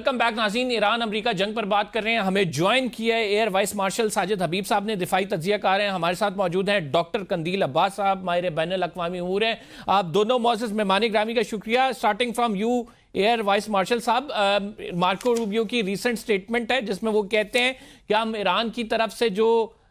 Welcome back ناظرین، ایران امریکہ جنگ پر بات کر رہے ہیں. ہمیں جوائن کیا ہے ایئر وائس مارشل ساجد حبیب صاحب نے، دفاعی تجزیہ کار ہیں. ہمارے ساتھ موجود ہیں ڈاکٹر قندیل عباس صاحب، ماہر بین الاقوامی امور ہیں. آپ دونوں معزز مہمان گرامی کا شکریہ. Starting from you air vice marshal صاحب، مارکو روبیو کی ریسنٹ سٹیٹمنٹ ہے جس میں وہ کہتے ہیں کہ ہم ایران کی طرف سے جو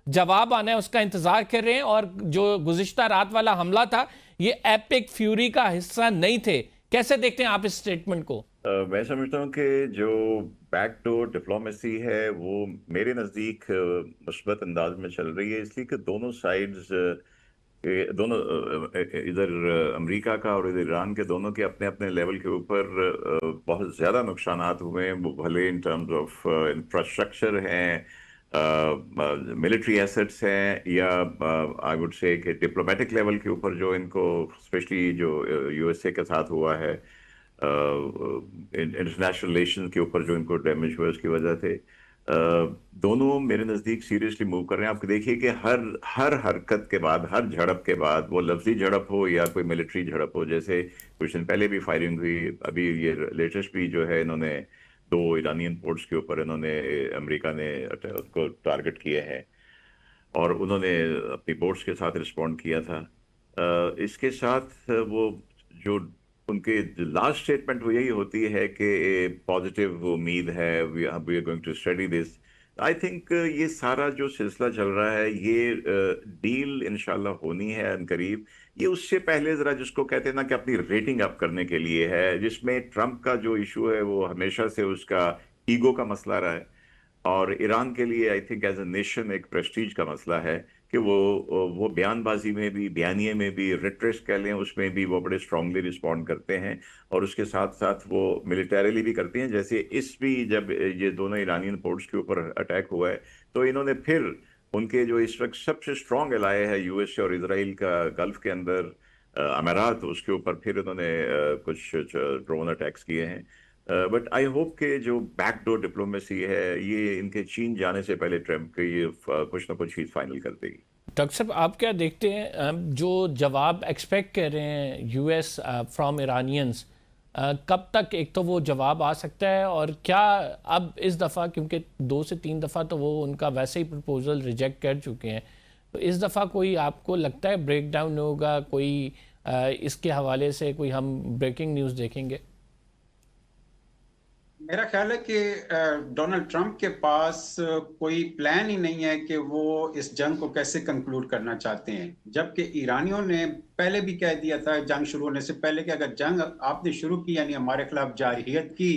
جواب آنا ہے اس کا انتظار کر رہے ہیں، اور جو گزشتہ رات والا حملہ تھا یہ ایپک فیوری کا حصہ نہیں تھے. کیسے دیکھتے ہیں آپ اس سٹیٹمنٹ کو؟ میں سمجھتا ہوں کہ جو بیک ڈور ڈپلومیسی ہے وہ میرے نزدیک مثبت انداز میں چل رہی ہے، اس لیے کہ دونوں سائیڈز، دونوں ادھر امریکہ کا اور ادھر ایران کے، دونوں کے اپنے اپنے لیول کے اوپر بہت زیادہ نقصانات ہوئے ہیں. وہ بھلے ان ٹرمز آف انفراسٹرکچر ہیں، ملٹری ایسٹس ہیں، یا آئی وڈ سے کہ ڈپلومیٹک لیول کے اوپر جو ان کو اسپیشلی جو یو ایس اے کے ساتھ ہوا ہے، انٹرنیشنل ریلیشن کے اوپر جو ان کو ڈیمیج ہوا اس کی وجہ سے دونوں میرے نزدیک سیریسلی موو کر رہے ہیں. آپ دیکھیے کہ ہر حرکت کے بعد، ہر جھڑپ کے بعد، وہ لفظی جھڑپ ہو یا کوئی ملٹری جھڑپ ہو، جیسے کچھ دن پہلے بھی فائرنگ ہوئی، ابھی یہ لیٹسٹ بھی جو ہے انہوں نے 2 ایرانین پورٹس کے اوپر انہوں نے، امریکہ نے اس کو ٹارگٹ کیے ہیں اور انہوں نے اپنی بورڈز کے ساتھ رسپونڈ کیا تھا. اس کے ساتھ وہ جو ان کی لاسٹ اسٹیٹمنٹ وہ یہی ہوتی ہے کہ پازیٹیو امید ہے، we are going to study this. I think یہ سارا جو سلسلہ چل رہا ہے، یہ ڈیل انشاءاللہ ہونی ہے ان قریب. یہ اس سے پہلے ذرا جس کو کہتے ہیں نا کہ اپنی ریٹنگ اپ کرنے کے لیے ہے، جس میں ٹرمپ کا جو ایشو ہے وہ ہمیشہ سے اس کا ایگو کا مسئلہ رہا ہے، اور ایران کے لیے I think as a nation ایک پریسٹیج کا مسئلہ ہے کہ وہ بیان بازی میں بھی، بیانیے میں بھی، ریٹریس کہہ لیں اس میں بھی وہ بڑے اسٹرانگلی رسپونڈ کرتے ہیں، اور اس کے ساتھ ساتھ وہ ملیٹریلی بھی کرتے ہیں. جیسے اس بھی جب یہ دونوں ایرانین پورٹس کے اوپر اٹیک ہوا ہے تو انہوں نے پھر ان کے جو اس وقت سب سے اسٹرانگ الائے ہے یو ایس اے اور اسرائیل کا گلف کے اندر، امارات، اس کے اوپر پھر انہوں نے کچھ ڈرون اٹیکس کیے ہیں. بٹ آئی ہوپ کہ جو بیک ڈور ڈپلومیسی ہے یہ ان کے چین جانے سے پہلے ٹرمپ کے یہ کچھ نہ کچھ چیز فائنل کر دے گی. ڈاکٹر صاحب، آپ کیا دیکھتے ہیں جو جواب ایکسپیکٹ کر رہے ہیں یو ایس فرام ایرانینز، کب تک ایک تو وہ جواب آ سکتا ہے، اور کیا اب اس دفعہ، کیونکہ 2 سے 3 دفعہ تو وہ ان کا ویسے ہی پرپوزل ریجیکٹ کر چکے ہیں، تو اس دفعہ کوئی آپ کو لگتا ہے بریک ڈاؤن ہوگا، کوئی اس کے حوالے سے کوئی ہم بریکنگ نیوز دیکھیں گے؟ میرا خیال ہے کہ ڈونلڈ ٹرمپ کے پاس کوئی پلان ہی نہیں ہے کہ وہ اس جنگ کو کیسے کنکلوڈ کرنا چاہتے ہیں، جبکہ ایرانیوں نے پہلے بھی کہہ دیا تھا جنگ شروع ہونے سے پہلے کہ اگر جنگ آپ نے شروع کی، یعنی ہمارے خلاف جارحیت کی،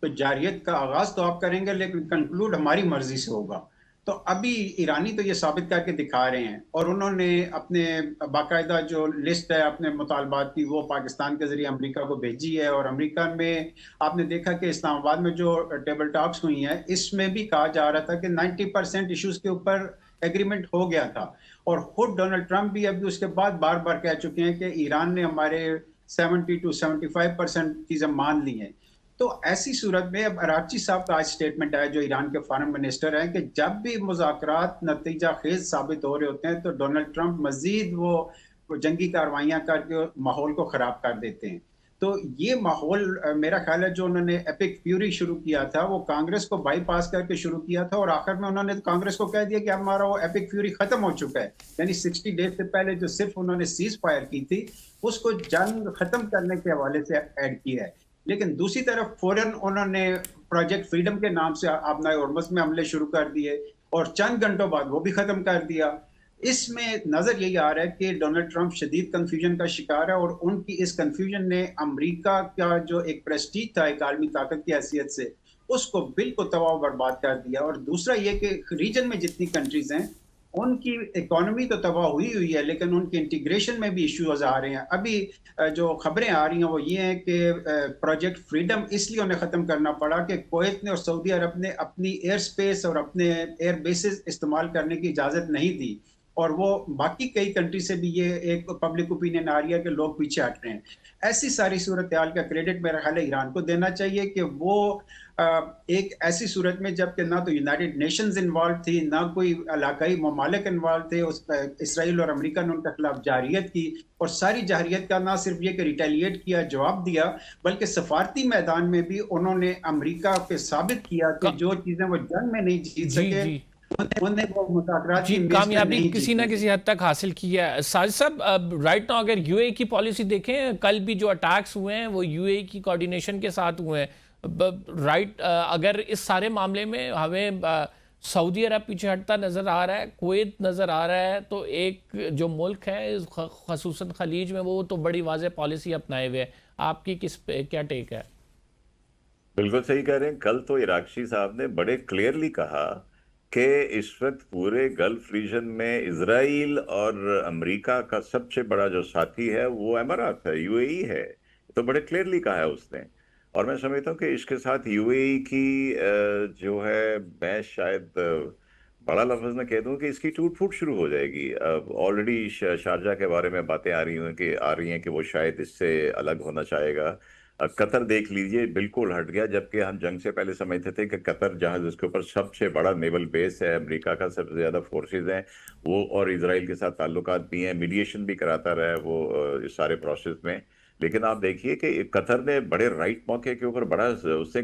تو جارحیت کا آغاز تو آپ کریں گے لیکن کنکلوڈ ہماری مرضی سے ہوگا. تو ابھی ایرانی تو یہ ثابت کر کے دکھا رہے ہیں، اور انہوں نے اپنے باقاعدہ جو لسٹ ہے اپنے مطالبات کی وہ پاکستان کے ذریعے امریکہ کو بھیجی ہے. اور امریکہ میں آپ نے دیکھا کہ اسلام آباد میں جو ٹیبل ٹاکس ہوئی ہیں اس میں بھی کہا جا رہا تھا کہ 90% ایشوز کے اوپر ایگریمنٹ ہو گیا تھا، اور خود ڈونلڈ ٹرمپ بھی ابھی اس کے بعد بار بار کہہ چکے ہیں کہ ایران نے ہمارے 70 to 75% چیزیں مان لی ہیں. تو ایسی صورت میں اب اراغچی صاحب کا آج سٹیٹمنٹ ہے جو ایران کے فارن منسٹر ہیں کہ جب بھی مذاکرات نتیجہ خیز ثابت ہو رہے ہوتے ہیں تو ڈونلڈ ٹرمپ مزید وہ جنگی کاروائیاں کر کے ماحول کو خراب کر دیتے ہیں. تو یہ ماحول میرا خیال ہے جو انہوں نے ایپک فیوری شروع کیا تھا وہ کانگریس کو بائی پاس کر کے شروع کیا تھا، اور آخر میں انہوں نے کانگریس کو کہہ دیا کہ ہمارا وہ ایپک فیوری ختم ہو چکا ہے. یعنی 60 ڈیز سے پہلے جو صرف انہوں نے سیز فائر کی تھی اس کو جنگ ختم کرنے کے حوالے سے ایڈ کیا ہے. لیکن دوسری طرف فوراً انہوں نے پروجیکٹ فریڈم کے نام سے آبنائے ہرمز میں حملے شروع کر دیے، اور چند گھنٹوں بعد وہ بھی ختم کر دیا. اس میں نظر یہی آ رہا ہے کہ ڈونلڈ ٹرمپ شدید کنفیوژن کا شکار ہے، اور ان کی اس کنفیوژن نے امریکہ کا جو ایک پریسٹیج تھا ایک عالمی طاقت کی حیثیت سے اس کو بالکل تباہ و برباد کر دیا. اور دوسرا یہ کہ ریجن میں جتنی کنٹریز ہیں ان کی اکانومی تو تباہ ہوئی ہے لیکن ان کی انٹیگریشن میں بھی ایشوز آ رہے ہیں. ابھی جو خبریں آ رہی ہیں وہ یہ ہیں کہ پروجیکٹ فریڈم اس لیے انہیں ختم کرنا پڑا کہ کویت نے اور سعودی عرب نے اپنی ایئر سپیس اور اپنے ایئر بیسز استعمال کرنے کی اجازت نہیں دی. اور وہ باقی کئی کنٹری سے بھی یہ ایک پبلک اوپینین آ رہی ہے کہ لوگ پیچھے ہٹ رہے ہیں. ایسی ساری صورتحال کا کریڈٹ میرا خیال ہے ایران کو دینا چاہیے کہ وہ ایک ایسی صورت میں جب کہ نہ تو یونائٹڈ نیشنز انوالو تھی، نہ کوئی علاقائی ممالک انوالو تھے، اسرائیل اور امریکہ نے ان کے خلاف جارحیت کی، اور ساری جارحیت کا نہ صرف یہ کہ ریٹیلیٹ کیا، جواب دیا، بلکہ سفارتی میدان میں بھی انہوں نے امریکہ پہ ثابت کیا کہ جو چیزیں وہ جنگ میں نہیں جیت سکے کامیابی کسی نہ کسی حد تک حاصل کی ہے. ساجد صاحب، رائٹ ناؤ اگر یو اے کی پالیسی دیکھیں، کل بھی جو اٹیکس ہوئے ہیں وہ یو اے کی کوارڈینیشن کے ساتھ ہوئے ہیں. رائٹ، اگر اس سارے معاملے میں ہمیں سعودی عرب پیچھے ہٹتا نظر آ رہا ہے، کویت نظر آ رہا ہے، تو ایک جو ملک ہے خصوصاً خلیج میں وہ تو بڑی واضح پالیسی اپنائے ہوئے ہے. آپ کی کس پہ کیا ٹیک ہے؟ بالکل صحیح کہہ رہے ہیں. کل تو عراقچی صاحب نے بڑے کلیئرلی کہا کہ اس وقت پورے گلف ریجن میں اسرائیل اور امریکہ کا سب سے بڑا جو ساتھی ہے وہ امارات ہے، یو اے ای ہے. تو بڑے کلیئرلی کہا ہے اس نے. اور میں سمجھتا ہوں کہ اس کے ساتھ یو اے ای کی جو ہے، میں شاید بڑا لفظ میں کہہ دوں کہ اس کی ٹوٹ پھوٹ شروع ہو جائے گی. آلریڈی شارجہ کے بارے میں باتیں آ رہی ہیں کہ وہ شاید اس سے الگ ہونا چاہے گا. قطر دیکھ لیجئے، بالکل ہٹ گیا، جبکہ ہم جنگ سے پہلے سمجھتے تھے کہ قطر جہاں جس کے اوپر سب سے بڑا نیول بیس ہے، امریکہ کا سب سے زیادہ فورسز ہیں وہ، اور اسرائیل کے ساتھ تعلقات بھی ہیں، میڈیشن بھی کراتا رہا ہے وہ اس سارے پروسیس میں. لیکن آپ دیکھیے کہ قطر نے بڑے رائٹ موقع کے اوپر بڑا اس نے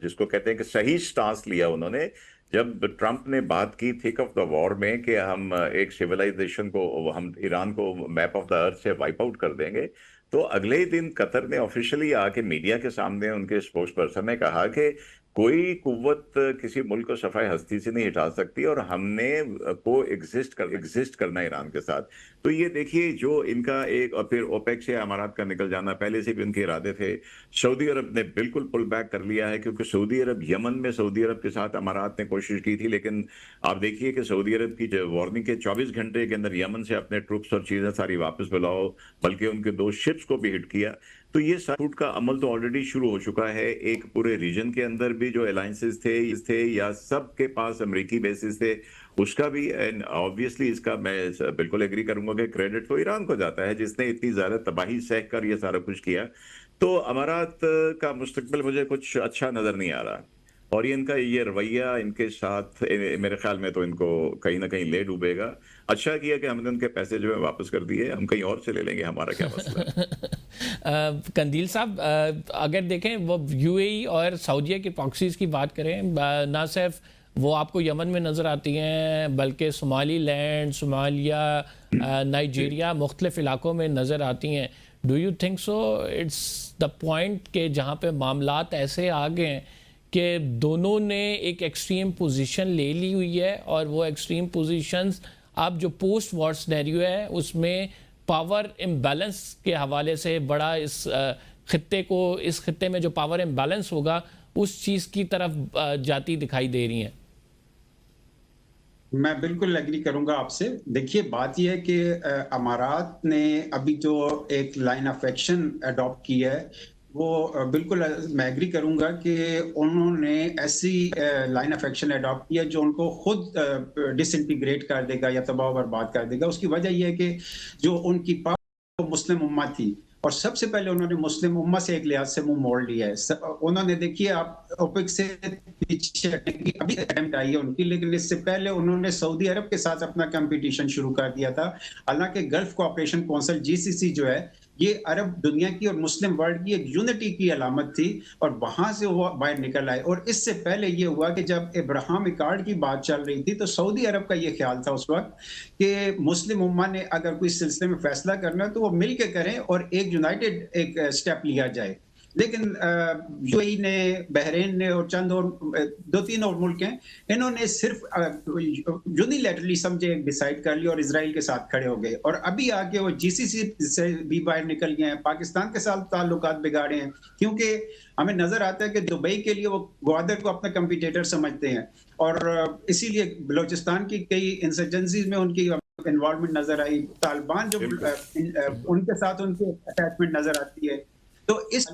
جس کو کہتے ہیں کہ صحیح سٹانس لیا انہوں نے. جب ٹرمپ نے بات کی تھک آف دا وار میں کہ ہم ایک سیولائزیشن کو، ہم ایران کو میپ آف دا ارتھ سے وائپ آؤٹ کر دیں گے، تو اگلے ہی دن قطر نے آفیشلی آ کے میڈیا کے سامنے ان کے اسپوکس پرسن نے کہا کہ کوئی قوت کسی ملک کو صفحہ ہستی سے نہیں ہٹا سکتی، اور ہم نے کو ایگزسٹ کرنا ایران کے ساتھ. تو یہ دیکھیے جو ان کا ایک، اور پھر اوپیک سے امارات کا نکل جانا پہلے سے بھی ان کے ارادے تھے. سعودی عرب نے بالکل پل بیک کر لیا ہے، کیونکہ سعودی عرب، یمن میں سعودی عرب کے ساتھ امارات نے کوشش کی تھی، لیکن آپ دیکھیے کہ سعودی عرب کی جو وارننگ کے 24 گھنٹے کے اندر یمن سے اپنے ٹروپس اور چیزیں ساری واپس بلاؤ، بلکہ ان کے 2 شپس کو بھی ہٹ کیا. تو یہ ساٹوٹ کا عمل تو آلریڈی شروع ہو چکا ہے. ایک پورے ریجن کے اندر بھی جو الائنسز تھے یا سب کے پاس امریکی بیسز تھے، اس کا بھی آبویسلی اس کا میں بالکل ایگری کروں گا کہ کریڈٹ تو ایران کو جاتا ہے، جس نے اتنی زیادہ تباہی سہ کر یہ سارا کچھ کیا. تو امارات کا مستقبل مجھے کچھ اچھا نظر نہیں آ رہا، اور یہ ان کا یہ رویہ ان کے ساتھ میرے خیال میں تو ان کو کہیں نہ کہیں لے ڈوبے گا. اچھا کیا کہ ہم نے ان کے پیسے جو ہے واپس کر دیے، ہم کہیں اور سے لے لیں گے، ہمارا کیا مسئلہ ہے. قندیل صاحب، اگر دیکھیں وہ یو اے ای اور سعودیہ کی پراکسیز کی بات کریں، نہ صرف وہ آپ کو یمن میں نظر آتی ہیں بلکہ صومالی لینڈ، صومالیہ، نائجیریا، مختلف علاقوں میں نظر آتی ہیں. Do you think so it's the point کہ جہاں پہ معاملات ایسے آ گئے ہیں کہ دونوں نے ایک ایکسٹریم پوزیشن لے لی ہوئی ہے، اور وہ ایکسٹریم پوزیشنز اب جو پوسٹ وار سینیریو ہے اس میں پاور امبیلنس کے حوالے سے بڑا اس خطے میں جو پاور امبیلنس ہوگا اس چیز کی طرف جاتی دکھائی دے رہی ہیں؟ میں بالکل ایگری کروں گا آپ سے. دیکھیے بات یہ ہے کہ امارات نے ابھی جو ایک لائن آف ایکشن اڈاپٹ کی ہے، وہ بالکل میں ایگری کروں گا کہ انہوں نے ایسی لائن آف ایکشن اڈاپٹ کیا جو ان کو خود ڈس انٹیگریٹ کر دے گا یا تباہ و برباد کر دے گا. اس کی وجہ یہ ہے کہ جو ان کی مسلم امت تھی، اور سب سے پہلے انہوں نے مسلم امت سے ایک لحاظ سے منہ موڑ لیا ہے. انہوں نے دیکھیے آپ اوپیک سے پیچھے ہٹنے کی ابھی اٹیمپٹ آئی ہے ان کی، لیکن اس سے پہلے انہوں نے سعودی عرب کے ساتھ اپنا کمپٹیشن شروع کر دیا تھا. حالانکہ گلف کوآپریشن کونسل GCC جو ہے یہ عرب دنیا کی اور مسلم ورلڈ کی ایک یونٹی کی علامت تھی، اور وہاں سے وہ باہر نکل آئے. اور اس سے پہلے یہ ہوا کہ جب ابراہیم ایکارڈ کی بات چل رہی تھی تو سعودی عرب کا یہ خیال تھا اس وقت کہ مسلم امہ نے اگر کوئی سلسلے میں فیصلہ کرنا ہے تو وہ مل کے کریں اور ایک یونائٹڈ ایک سٹیپ لیا جائے. لیکن یو اے ای نے، بحرین نے، اور چند اور 2-3 اور ملک ہیں، انہوں نے صرف یونیلیٹرلی سمجھے ڈیسائیڈ کر لیا اور اسرائیل کے ساتھ کھڑے ہو گئے. اور ابھی آگے وہ GCC سے بھی باہر نکل گئے ہیں، پاکستان کے ساتھ تعلقات بگاڑے ہیں، کیونکہ ہمیں نظر آتا ہے کہ دبئی کے لیے وہ گوادر کو اپنا کمپیٹیٹر سمجھتے ہیں، اور اسی لیے بلوچستان کی کئی انسرجنسیز میں ان کی انوالومنٹ نظر آئی. طالبان جو ان کے ساتھ ان کی اٹیچمنٹ نظر آتی ہے. تو اس